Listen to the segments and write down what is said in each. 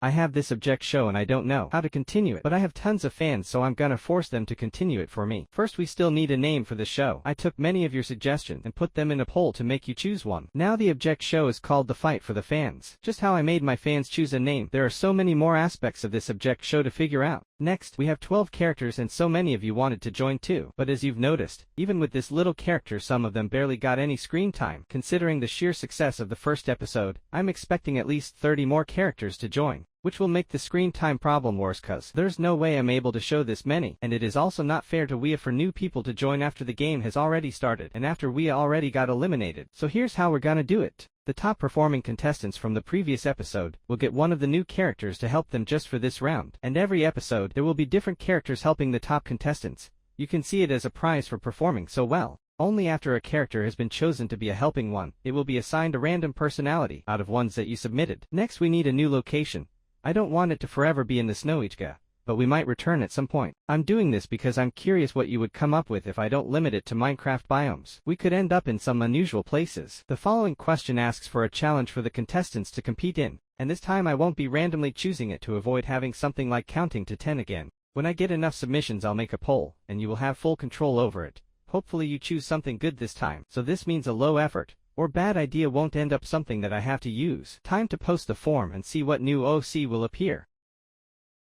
I have this object show and I don't know how to continue it, but I have tons of fans, so I'm gonna force them to continue it for me. First, we still need a name for the show. I took many of your suggestions and put them in a poll to make you choose one. Now the object show is called The Fight for the Fans. Just how I made my fans choose a name. There are so many more aspects of this object show to figure out. Next, we have 12 characters and so many of you wanted to join too. But as you've noticed, even with this little character, some of them barely got any screen time. Considering the sheer success of the first episode, I'm expecting at least 30 more characters to join, which will make the screen time problem worse cause there's no way I'm able to show this many, and it is also not fair to WIA for new people to join after the game has already started and after WIA already got eliminated. So here's how we're gonna do it. The top performing contestants from the previous episode will get one of the new characters to help them just for this round, and every episode there will be different characters helping the top contestants. You can see it as a prize for performing so well. Only after a character has been chosen to be a helping one, it will be assigned a random personality out of ones that you submitted. Next, we need a new location. I don't want it to forever be in the Snowichka, but we might return at some point. I'm doing this because I'm curious what you would come up with if I don't limit it to Minecraft biomes. We could end up in some unusual places. The following question asks for a challenge for the contestants to compete in, and this time I won't be randomly choosing it to avoid having something like counting to 10 again. When I get enough submissions, I'll make a poll, and you will have full control over it. Hopefully you choose something good this time, so this means a low effort or bad idea won't end up something that I have to use. Time to post the form and see what new OC will appear.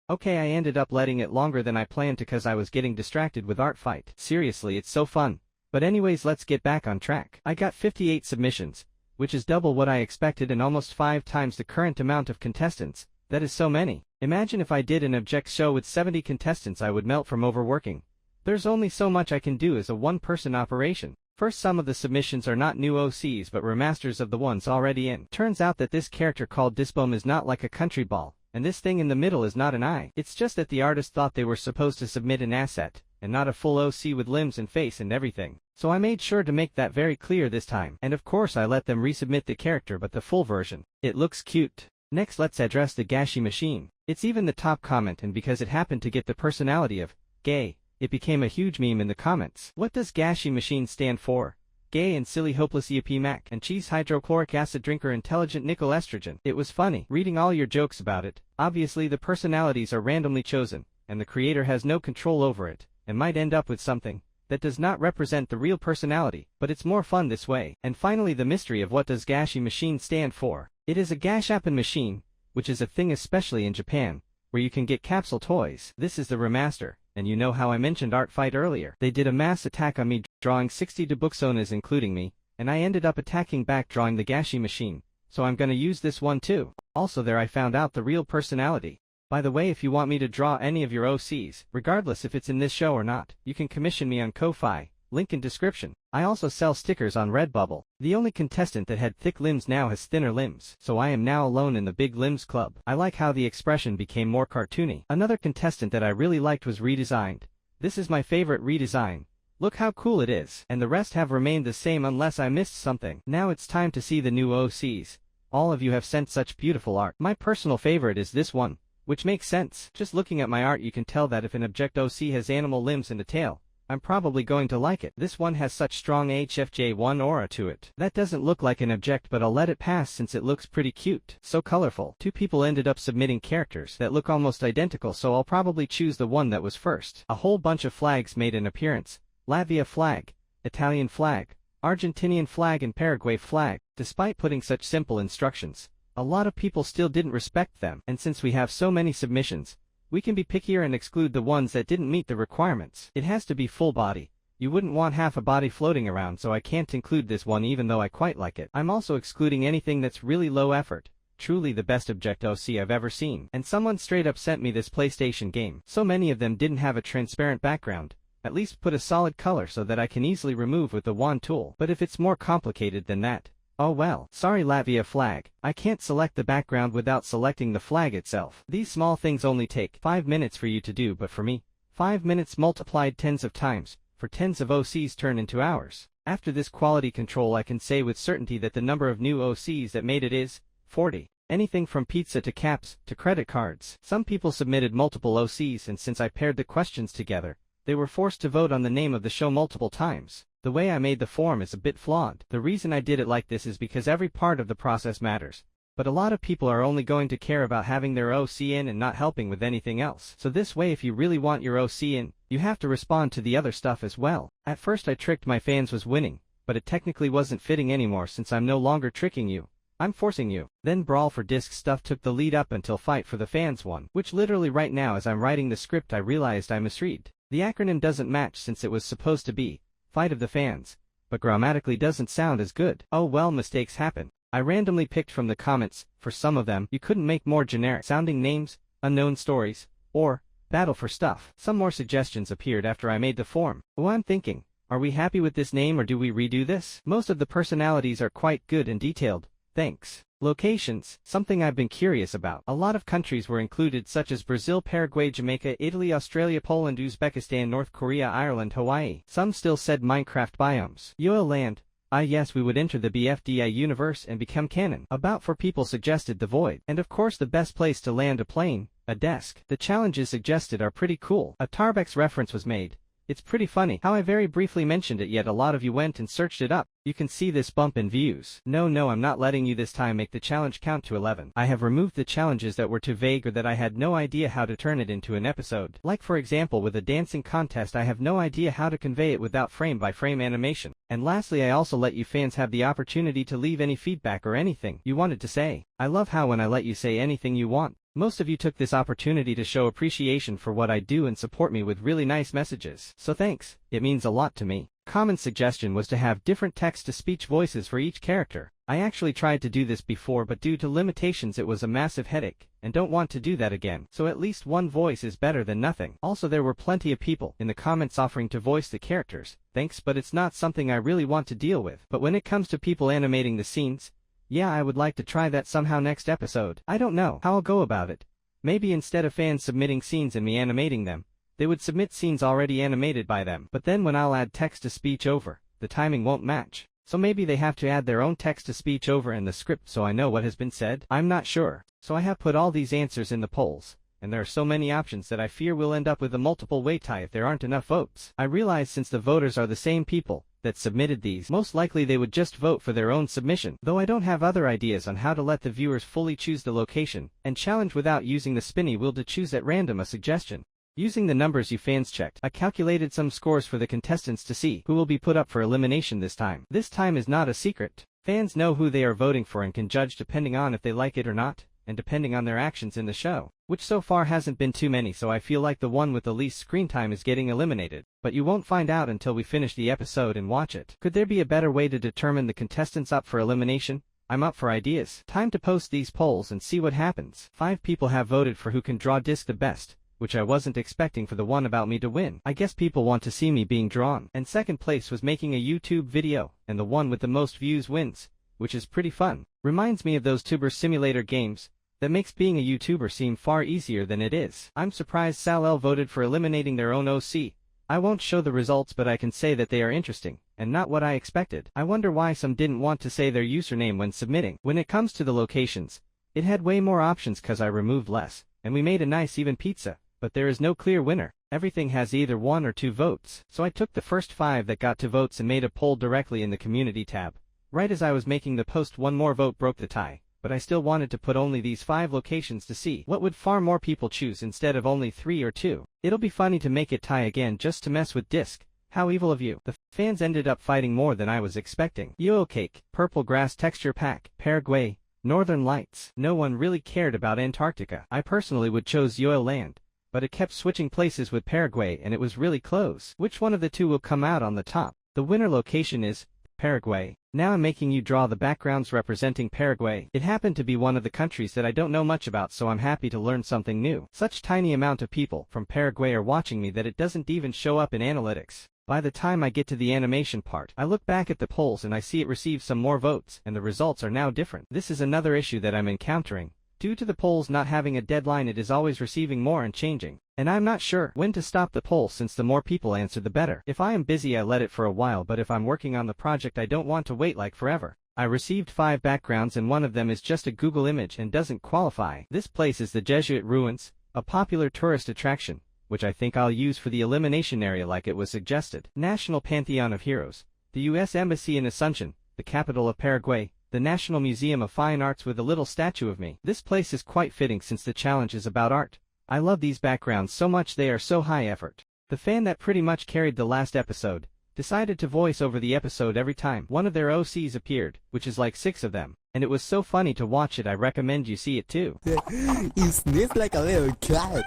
Okay, I ended up letting it longer than I planned because I was getting distracted with artfight. Seriously, it's so fun. But anyways, let's get back on track. I got 58 submissions, which is double what I expected and almost 5 times the current amount of contestants. That is so many. Imagine if I did an object show with 70 contestants, I would melt from overworking. There's only so much I can do as a one-person operation. First, some of the submissions are not new OCs but remasters of the ones already in. Turns out that this character called Disbome is not like a country ball, and this thing in the middle is not an eye. It's just that the artist thought they were supposed to submit an asset, and not a full OC with limbs and face and everything. So I made sure to make that very clear this time. And of course I let them resubmit the character but the full version. It looks cute. Next, let's address the Gashi machine. It's even the top comment, and because it happened to get the personality of gay, it became a huge meme in the comments. What does Gashi machine stand for? Gay and silly hopeless EAP Mac and cheese hydrochloric acid drinker intelligent nickel estrogen. It was funny reading all your jokes about it. Obviously the personalities are randomly chosen, and the creator has no control over it, and might end up with something that does not represent the real personality, but it's more fun this way. And finally, the mystery of what does Gashi machine stand for. It is a Gashappen machine, which is a thing especially in Japan, where you can get capsule toys. This is the remaster. And you know how I mentioned artfight earlier. They did a mass attack on me, drawing 60 Dubuksonas including me, and I ended up attacking back drawing the Gashi machine, so I'm gonna use this one too. Also there I found out the real personality. By the way, if you want me to draw any of your OCs, regardless if it's in this show or not, you can commission me on Ko-Fi, link in description. I also sell stickers on Redbubble. The only contestant that had thick limbs now has thinner limbs, so I am now alone in the big limbs club. I like how the expression became more cartoony. Another contestant that I really liked was redesigned. This is my favorite redesign. Look how cool it is. And the rest have remained the same unless I missed something. Now it's time to see the new OCs. All of you have sent such beautiful art. My personal favorite is this one, which makes sense. Just looking at my art you can tell that if an object OC has animal limbs and a tail, I'm probably going to like it. This one has such strong HFJONE aura to it. That doesn't look like an object, but I'll let it pass since it looks pretty cute. So colorful. 2 people ended up submitting characters that look almost identical, so I'll probably choose the one that was first. A whole bunch of flags made an appearance. Latvia flag, Italian flag, Argentinian flag and Paraguay flag. Despite putting such simple instructions, a lot of people still didn't respect them. And since we have so many submissions, we can be pickier and exclude the ones that didn't meet the requirements. It has to be full body. You wouldn't want half a body floating around, so I can't include this one even though I quite like it. I'm also excluding anything that's really low effort. Truly the best object OC I've ever seen. And someone straight up sent me this PlayStation game. So many of them didn't have a transparent background. At least put a solid color so that I can easily remove with the wand tool. But if it's more complicated than that, oh well. Sorry Latvia flag, I can't select the background without selecting the flag itself. These small things only take 5 minutes for you to do, but for me, 5 minutes multiplied tens of times, for tens of OCs turn into hours. After this quality control I can say with certainty that the number of new OCs that made it is 40. Anything from pizza to caps, to credit cards. Some people submitted multiple OCs, and since I paired the questions together, they were forced to vote on the name of the show multiple times. The way I made the form is a bit flawed. The reason I did it like this is because every part of the process matters. but a lot of people are only going to care about having their OC in and not helping with anything else. So this way, if you really want your OC in, you have to respond to the other stuff as well. At first I tricked my fans was winning, but it technically wasn't fitting anymore since I'm no longer tricking you. I'm forcing you. Then Brawl for Disc stuff took the lead up until Fight for the Fans won, which literally right now as I'm writing the script I realized I misread. The acronym doesn't match since it was supposed to be Fight of the Fans, but grammatically doesn't sound as good. Oh well, mistakes happen. I randomly picked from the comments. For some of them, you couldn't make more generic sounding names, unknown stories, or Battle for Stuff. Some more suggestions appeared after I made the form. Oh, I'm thinking, are we happy with this name or do we redo this? Most of the personalities are quite good and detailed. Thanks. Locations, something I've been curious about. A lot of countries were included such as Brazil, Paraguay, Jamaica, Italy, Australia, Poland, Uzbekistan, North Korea, Ireland, Hawaii. Some still said Minecraft biomes. Yoel Land. Yes, we would enter the BFDI universe and become canon. About 4 people suggested the Void. And of course the best place to land a plane, a desk. The challenges suggested are pretty cool. A Tarbex reference was made. It's pretty funny how I very briefly mentioned it yet a lot of you went and searched it up. You can see this bump in views. No, I'm not letting you this time make the challenge count to 11. I have removed the challenges that were too vague or that I had no idea how to turn it into an episode. Like for example with a dancing contest, I have no idea how to convey it without frame-by-frame animation. And lastly, I also let you fans have the opportunity to leave any feedback or anything you wanted to say. I love how when I let you say anything you want, most of you took this opportunity to show appreciation for what I do and support me with really nice messages. So thanks, it means a lot to me. Common suggestion was to have different text-to-speech voices for each character. I actually tried to do this before, but due to limitations it was a massive headache, and don't want to do that again. So at least one voice is better than nothing. Also, there were plenty of people in the comments offering to voice the characters. Thanks, but it's not something I really want to deal with. But when it comes to people animating the scenes, yeah, I would like to try that somehow next episode. I don't know how I'll go about it. Maybe instead of fans submitting scenes and me animating them, they would submit scenes already animated by them. But then when I'll add text-to-speech over, the timing won't match. So maybe they have to add their own text-to-speech over in the script so I know what has been said. I'm not sure. So I have put all these answers in the polls, and there are so many options that I fear we'll end up with a multiple way tie if there aren't enough votes. I realize since the voters are the same people that submitted these, most likely they would just vote for their own submission. Though I don't have other ideas on how to let the viewers fully choose the location and challenge without using the spinny wheel to choose at random a suggestion. Using the numbers you fans checked, I calculated some scores for the contestants to see who will be put up for elimination this time. This time is not a secret. Fans know who they are voting for and can judge depending on if they like it or not, and depending on their actions in the show, which so far hasn't been too many, so I feel like the one with the least screen time is getting eliminated. But you won't find out until we finish the episode and watch it. Could there be a better way to determine the contestants up for elimination? I'm up for ideas. Time to post these polls and see what happens. 5 people have voted for who can draw disc the best, which I wasn't expecting for the one about me to win. I guess people want to see me being drawn. And second place was making a YouTube video, and the one with the most views wins, which is pretty fun. Reminds me of those tuber simulator games that makes being a YouTuber seem far easier than it is. I'm surprised Sal L voted for eliminating their own OC. I won't show the results, but I can say that they are interesting, and not what I expected. I wonder why some didn't want to say their username when submitting. When it comes to the locations, it had way more options cause I removed less, and we made a nice even pizza, but there is no clear winner. Everything has either 1 or 2 votes. So I took the first 5 that got 2 votes and made a poll directly in the community tab. Right as I was making the post, 1 more vote broke the tie. But I still wanted to put only these 5 locations to see what would far more people choose instead of only 3 or 2. It'll be funny to make it tie again just to mess with disc. How evil of you. The fans ended up fighting more than I was expecting. Yo Cake, Purple Grass Texture Pack, Paraguay, Northern Lights. No one really cared about Antarctica. I personally would chose Yoel Land, but it kept switching places with Paraguay and it was really close. Which one of the 2 will come out on the top? The winner location is Paraguay. Now I'm making you draw the backgrounds representing Paraguay. It happened to be one of the countries that I don't know much about, so I'm happy to learn something new. Such tiny amount of people from Paraguay are watching me that it doesn't even show up in analytics. By the time I get to the animation part, I look back at the polls and I see it received some more votes, and the results are now different. This is another issue that I'm encountering. Due to the polls not having a deadline, it is always receiving more and changing. And I'm not sure when to stop the poll since the more people answer the better. If I am busy I let it for a while, but if I'm working on the project I don't want to wait like forever. I received 5 backgrounds and one of them is just a Google image and doesn't qualify. This place is the Jesuit Ruins, a popular tourist attraction, which I think I'll use for the elimination area like it was suggested. National Pantheon of Heroes, the U.S. Embassy in Asuncion, the capital of Paraguay, the National Museum of Fine Arts with a little statue of me. This place is quite fitting since the challenge is about art. I love these backgrounds so much, they are so high effort. The fan that pretty much carried the last episode decided to voice over the episode every time one of their OCs appeared, which is like 6 of them, and it was so funny to watch it. I recommend you see it too. You sniff like a little cat.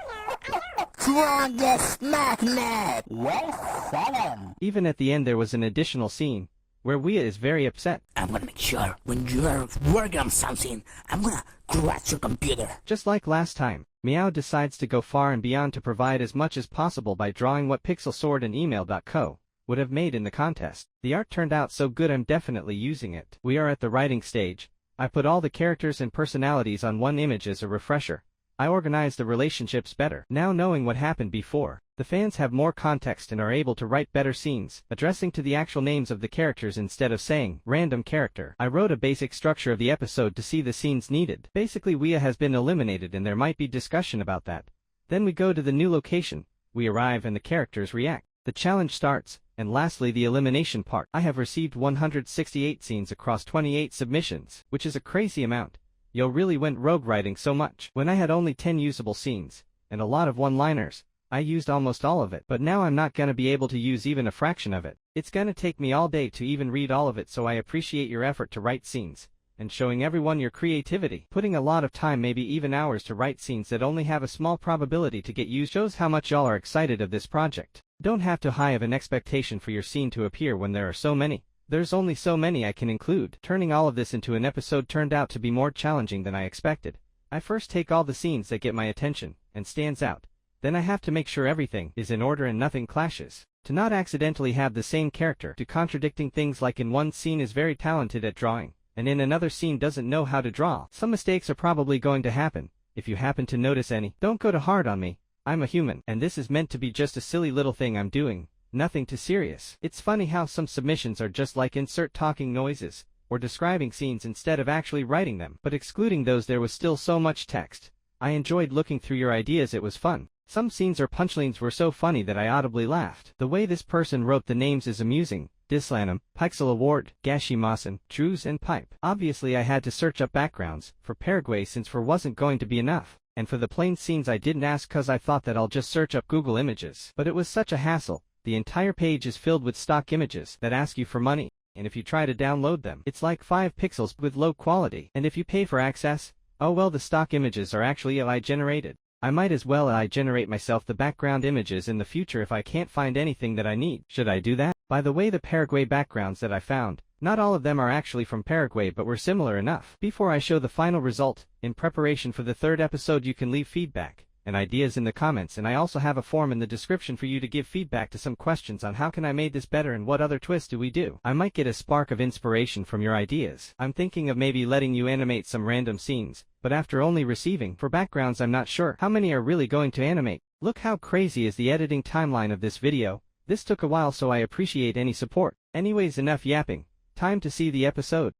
Come on, just smack me. Well, 7. Even at the end there was an additional scene where Wea is very upset. I'm gonna make sure when you're working on something, I'm gonna crash your computer. Just like last time, Meow decides to go far and beyond to provide as much as possible by drawing what Pixel Sword and Email.co would have made in the contest. The art turned out so good I'm definitely using it. We are at the writing stage. I put all the characters and personalities on one image as a refresher. I organized the relationships better. Now knowing what happened before, the fans have more context and are able to write better scenes, addressing to the actual names of the characters instead of saying, random character. I wrote a basic structure of the episode to see the scenes needed. Basically Wea has been eliminated and there might be discussion about that. Then we go to the new location, we arrive and the characters react. The challenge starts, and lastly the elimination part. I have received 168 scenes across 28 submissions, which is a crazy amount. Yo really went rogue writing so much. When I had only 10 usable scenes, and a lot of one-liners, I used almost all of it, but now I'm not gonna be able to use even a fraction of it. It's gonna take me all day to even read all of it, so I appreciate your effort to write scenes, and showing everyone your creativity. Putting a lot of time, maybe even hours, to write scenes that only have a small probability to get used shows how much y'all are excited of this project. Don't have too high of an expectation for your scene to appear when there are so many. There's only so many I can include. Turning all of this into an episode turned out to be more challenging than I expected. I first take all the scenes that get my attention and stands out. Then I have to make sure everything is in order and nothing clashes. To not accidentally have the same character do contradicting things, like in one scene is very talented at drawing, and in another scene doesn't know how to draw. Some mistakes are probably going to happen. If you happen to notice any, don't go too hard on me. I'm a human, and this is meant to be just a silly little thing I'm doing. Nothing too serious. It's funny how some submissions are just like insert talking noises, or describing scenes instead of actually writing them. But excluding those, there was still so much text. I enjoyed looking through your ideas, it was fun. Some scenes or punchlines were so funny that I audibly laughed. The way this person wrote the names is amusing. Dislanum, Pixel Award, Gashimasen, Drews and Pipe. Obviously I had to search up backgrounds for Paraguay since for wasn't going to be enough. And for the plain scenes I didn't ask cause I thought that I'll just search up Google Images. But it was such a hassle. The entire page is filled with stock images that ask you for money, and if you try to download them, it's like 5 pixels with low quality. And if you pay for access, oh well, the stock images are actually AI generated. I might as well AI generate myself the background images in the future if I can't find anything that I need. Should I do that? By the way, the Paraguay backgrounds that I found, not all of them are actually from Paraguay but were similar enough. Before I show the final result, in preparation for the 3rd episode you can leave feedback and ideas in the comments, and I also have a form in the description for you to give feedback to some questions on how can I made this better and what other twists do we do. I might get a spark of inspiration from your ideas. I'm thinking of maybe letting you animate some random scenes, but after only receiving for backgrounds I'm not sure how many are really going to animate. Look how crazy is the editing timeline of this video. This took a while, so I appreciate any support. Anyways, enough yapping. Time to see the episode.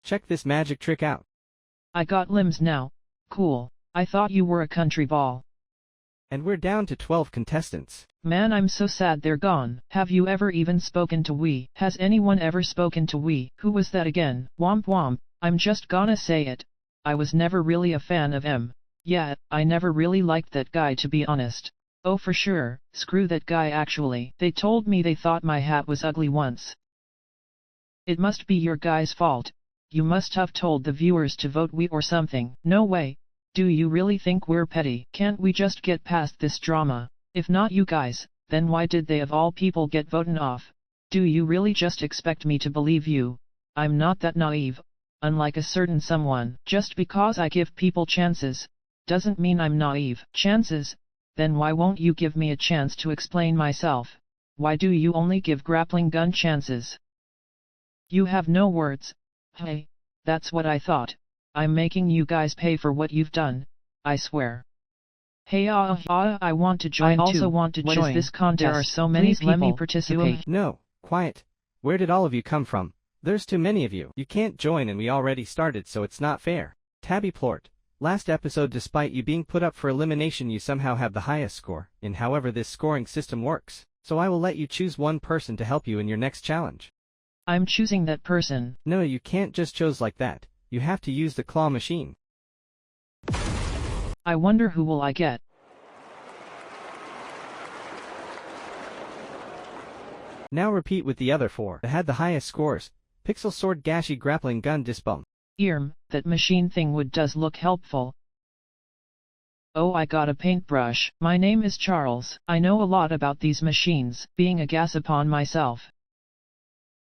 Check this magic trick out. I got limbs now. Cool. I thought you were a country ball. And we're down to 12 contestants. Man, I'm so sad they're gone. Have you ever even spoken to Wee? Has anyone ever spoken to Wee? Who was that again? Womp womp. I'm just gonna say it. I was never really a fan of him. Yeah, I never really liked that guy, to be honest. Oh for sure, screw that guy actually. They told me they thought my hat was ugly once. It must be your guy's fault. You must have told the viewers to vote Wee or something. No way. Do you really think we're petty? Can't we just get past this drama? If not you guys, then why did they of all people get voted off? Do you really just expect me to believe you? I'm not that naive. Unlike a certain someone, just because I give people chances, doesn't mean I'm naive. Chances? Then why won't you give me a chance to explain myself? Why do you only give grappling gun chances? You have no words. Hey, that's what I thought. I'm making you guys pay for what you've done, I swear. Hey I want to join too. I also want to join. What is this contest? There are so many people. Let me participate. No, quiet. Where did all of you come from? There's too many of you. You can't join and we already started, so it's not fair. Tabby Plort. Last episode, despite you being put up for elimination, you somehow have the highest score in however this scoring system works. So I will let you choose one person to help you in your next challenge. I'm choosing that person. No, you can't just choose like that. You have to use the claw machine. I wonder who will I get. Now repeat with the other 4 that had the highest scores. Pixel Sword Gashi Grappling Gun Dispum. That machine thing does look helpful. Oh, I got a paintbrush. My name is Charles. I know a lot about these machines, being a gasapon myself.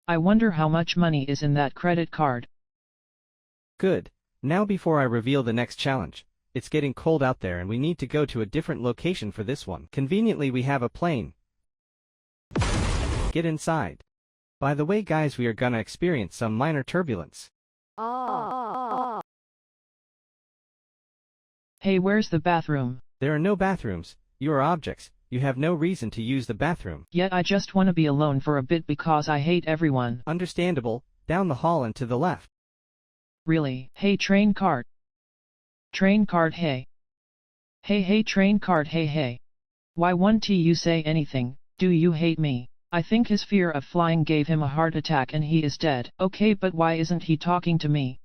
I wonder how much money is in that credit card. Good. Now before I reveal the next challenge, it's getting cold out there and we need to go to a different location for this one. Conveniently we have a plane. Get inside. By the way guys, we are gonna experience some minor turbulence. Hey, where's the bathroom? There are no bathrooms. You are objects. You have no reason to use the bathroom. Yet I just want to be alone for a bit because I hate everyone. Understandable. Down the hall and to the left. Really? Hey train cart. Train cart, hey. Hey train cart, hey. Why won't you say anything? Do you hate me? I think his fear of flying gave him a heart attack and he is dead. Okay, but why isn't he talking to me?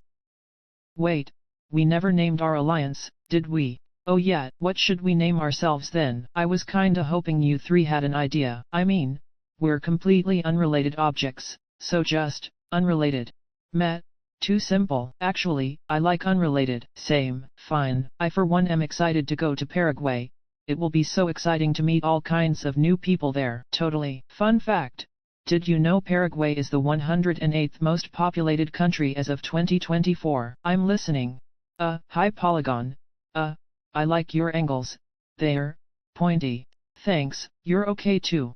Wait. We never named our alliance, did we? Oh yeah, what should we name ourselves then? I was kinda hoping you 3 had an idea. I mean, we're completely unrelated objects, so just, unrelated. Meh. Too simple. Actually, I like unrelated. Same. Fine. I for one am excited to go to Paraguay. It will be so exciting to meet all kinds of new people there. Totally. Fun fact. Did you know Paraguay is the 108th most populated country as of 2024? I'm listening. Hi Polygon. I like your angles. They're pointy. Thanks, you're okay too.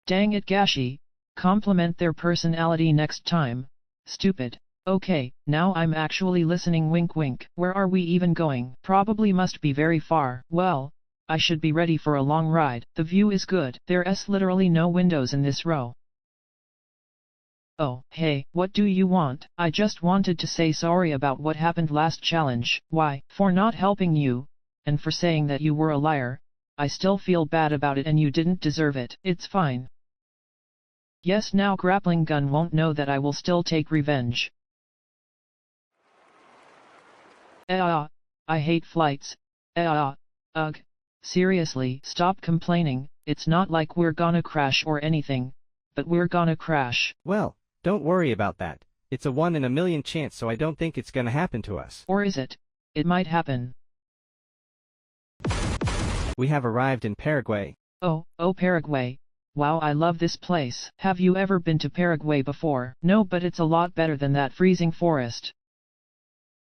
Dang it Gashi. Compliment their personality next time. Stupid. Okay, now I'm actually listening, wink wink. Where are we even going? Probably must be very far. Well, I should be ready for a long ride. The view is good. There's literally no windows in this row. Oh, hey, what do you want? I just wanted to say sorry about what happened last challenge. Why? For not helping you, and for saying that you were a liar. I still feel bad about it and you didn't deserve it. It's fine. Yes, now Grappling Gun won't know that I will still take revenge. I hate flights. Ugh. Seriously, stop complaining. It's not like we're gonna crash or anything. But we're gonna crash. Well, don't worry about that. It's a 1 in a million chance, so I don't think it's gonna happen to us. Or is it? It might happen. We have arrived in Paraguay. Oh, Paraguay. Wow, I love this place. Have you ever been to Paraguay before? No, but it's a lot better than that freezing forest.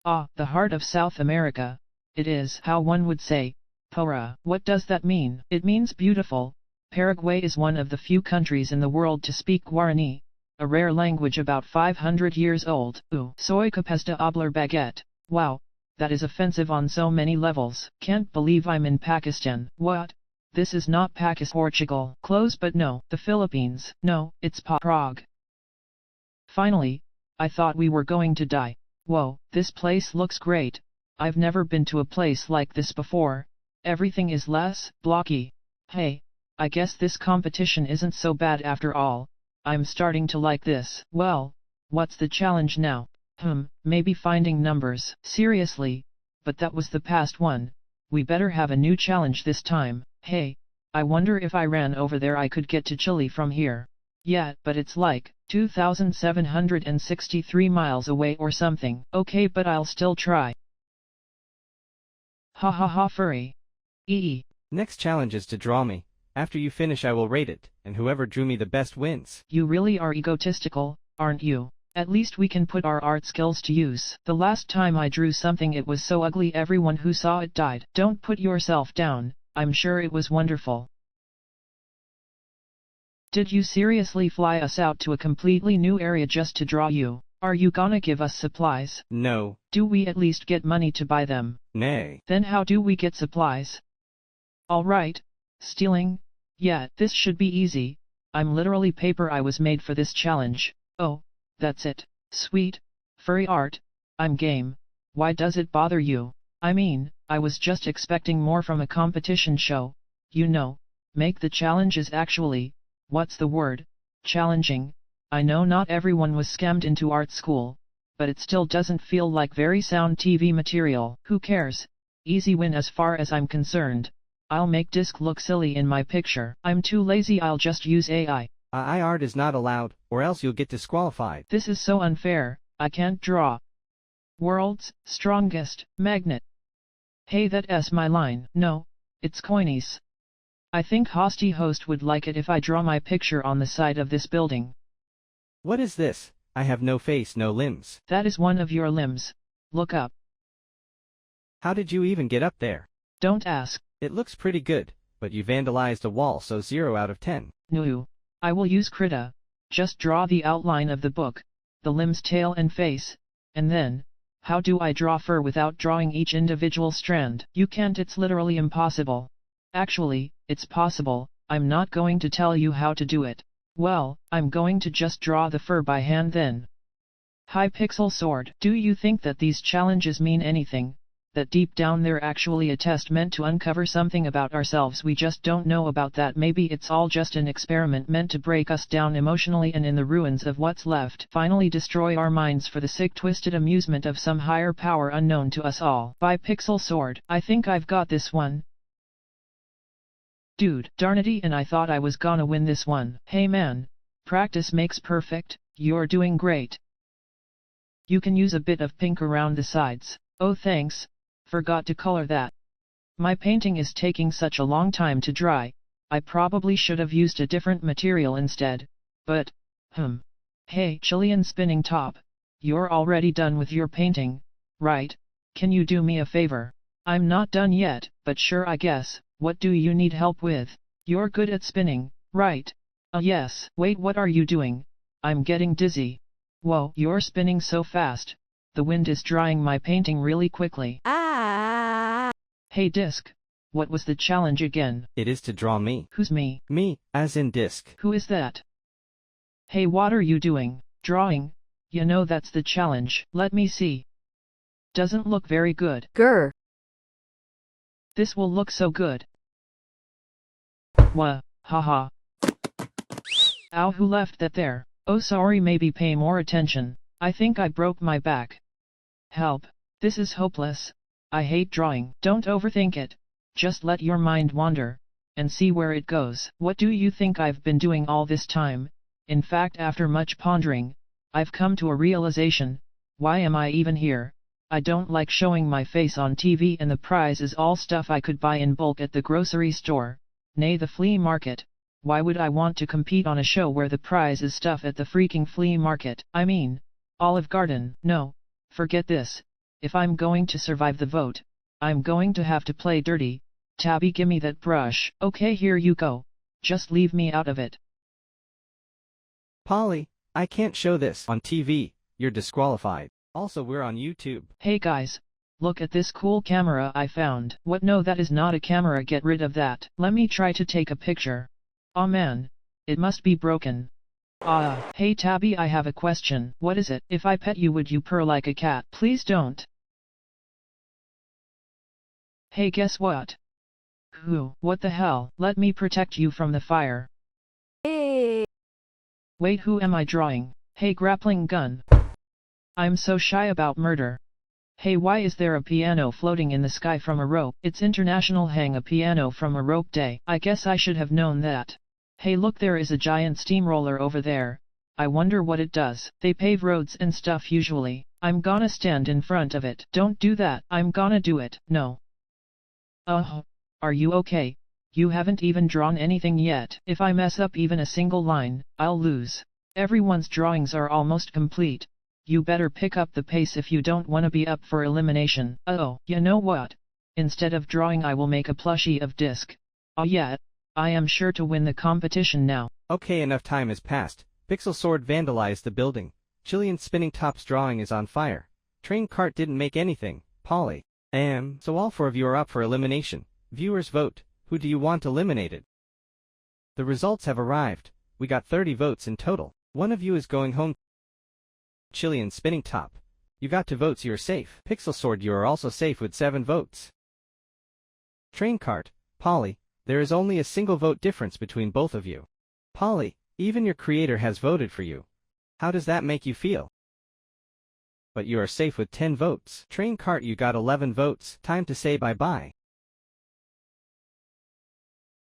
The heart of South America. It is how one would say, Pora. What does that mean? It means beautiful. Paraguay is one of the few countries in the world to speak Guarani, a rare language about 500 years old. Soy capaz de hablar baguette. Wow, that is offensive on so many levels. Can't believe I'm in Pakistan. What? This is not Pakistan. Portugal. Close but no. The Philippines. No, it's Prague. Finally, I thought we were going to die. Whoa, this place looks great. I've never been to a place like this before. Everything is less blocky. Hey, I guess this competition isn't so bad after all. I'm starting to like this. Well, what's the challenge now? Maybe finding numbers. Seriously, but that was the past one. We better have a new challenge this time. Hey, I wonder if I ran over there I could get to Chile from here. Yeah, but it's like 2,763 miles away or something. Okay, but I'll still try. Ha ha ha furry. Next challenge is to draw me. After you finish I will rate it, and whoever drew me the best wins. You really are egotistical, aren't you? At least we can put our art skills to use. The last time I drew something it was so ugly everyone who saw it died. Don't put yourself down, I'm sure it was wonderful. Did you seriously fly us out to a completely new area just to draw you? Are you gonna give us supplies? No. Do we at least get money to buy them? Nay. Then how do we get supplies? Alright. Stealing? Yeah, this should be easy. I'm literally paper. I was made for this challenge. Oh, that's it. Sweet. Furry art. I'm game. Why does it bother you? I mean, I was just expecting more from a competition show. You know, make the challenges actually, what's the word? Challenging. I know not everyone was scammed into art school, but it still doesn't feel like very sound TV material. Who cares? Easy win as far as I'm concerned. I'll make Disk look silly in my picture. I'm too lazy, I'll just use AI. AI art is not allowed, or else you'll get disqualified. This is so unfair, I can't draw. World's strongest magnet. Hey, that's my line. No, it's coinies. I think Hosty Host would like it if I draw my picture on the side of this building. What is this? I have no face, no limbs. That is one of your limbs. Look up. How did you even get up there? Don't ask. It looks pretty good, but you vandalized a wall, so 0 out of 10. No. I will use Krita. Just draw the outline of the book, the limb's tail and face, and then, how do I draw fur without drawing each individual strand? You can't, it's literally impossible. Actually, it's possible, I'm not going to tell you how to do it. Well, I'm going to just draw the fur by hand then. Hi Pixel Sword. Do you think that these challenges mean anything? That deep down they're actually a test meant to uncover something about ourselves we just don't know about? That maybe it's all just an experiment meant to break us down emotionally and in the ruins of what's left, finally destroy our minds for the sick twisted amusement of some higher power unknown to us all. By Pixel Sword. I think I've got this one. Dude, darnity, and I thought I was gonna win this one. Hey man, practice makes perfect, you're doing great. You can use a bit of pink around the sides. Oh thanks. Forgot to color that. My painting is taking such a long time to dry. I probably should have used a different material instead. But, Hey Chilean Spinning Top. You're already done with your painting, right? Can you do me a favor? I'm not done yet, but sure I guess. What do you need help with? You're good at spinning, right? Yes. Wait, what are you doing? I'm getting dizzy. Whoa, you're spinning so fast. The wind is drying my painting really quickly. Hey Disk. What was the challenge again? It is to draw me. Who's me? Me, as in Disk. Who is that? Hey, what are you doing? Drawing? You know that's the challenge. Let me see. Doesn't look very good. Grr. This will look so good. Wah, haha. Ow, who left that there? Oh sorry, maybe pay more attention. I think I broke my back. Help. This is hopeless. I hate drawing. Don't overthink it. Just let your mind wander, and see where it goes. What do you think I've been doing all this time? In fact, after much pondering, I've come to a realization. Why am I even here? I don't like showing my face on TV, and the prize is all stuff I could buy in bulk at the grocery store, nay the flea market. Why would I want to compete on a show where the prize is stuff at the freaking flea market? I mean, Olive Garden. No, forget this. If I'm going to survive the vote, I'm going to have to play dirty. Tabby, gimme that brush. Okay, here you go. Just leave me out of it. Polly, I can't show this on TV. You're disqualified. Also, we're on YouTube. Hey guys, look at this cool camera I found. What? No, that is not a camera. Get rid of that. Let me try to take a picture. Aw man, it must be broken. Hey Tabby, I have a question. What is it? If I pet you, would you purr like a cat? Please don't. Hey, guess what? What the hell? Let me protect you from the fire. Hey. Wait, who am I drawing? Hey, grappling gun. I'm so shy about murder. Hey, why is there a piano floating in the sky from a rope? It's International Hang a Piano from a Rope Day. I guess I should have known that. Hey look, there is a giant steamroller over there. I wonder what it does. They pave roads and stuff usually. I'm gonna stand in front of it. Don't do that. I'm gonna do it. No. Are you okay? You haven't even drawn anything yet. If I mess up even a single line, I'll lose. Everyone's drawings are almost complete. You better pick up the pace if you don't wanna be up for elimination. Oh, you know what? Instead of drawing, I will make a plushie of Disk. Oh yeah. I am sure to win the competition now. Okay, enough time has passed. Pixel Sword vandalized the building. Chilean Spinning Top's drawing is on fire. Train Cart didn't make anything. Polly. So all 4 of you are up for elimination. Viewers vote. Who do you want eliminated? The results have arrived. We got 30 votes in total. One of you is going home. Chilean Spinning Top. You got 2 votes, you're safe. Pixel Sword, you are also safe with 7 votes. Train Cart. Polly. There is only a single vote difference between both of you. Polly, even your creator has voted for you. How does that make you feel? But you are safe with 10 votes. Train cart, you got 11 votes. Time to say bye-bye.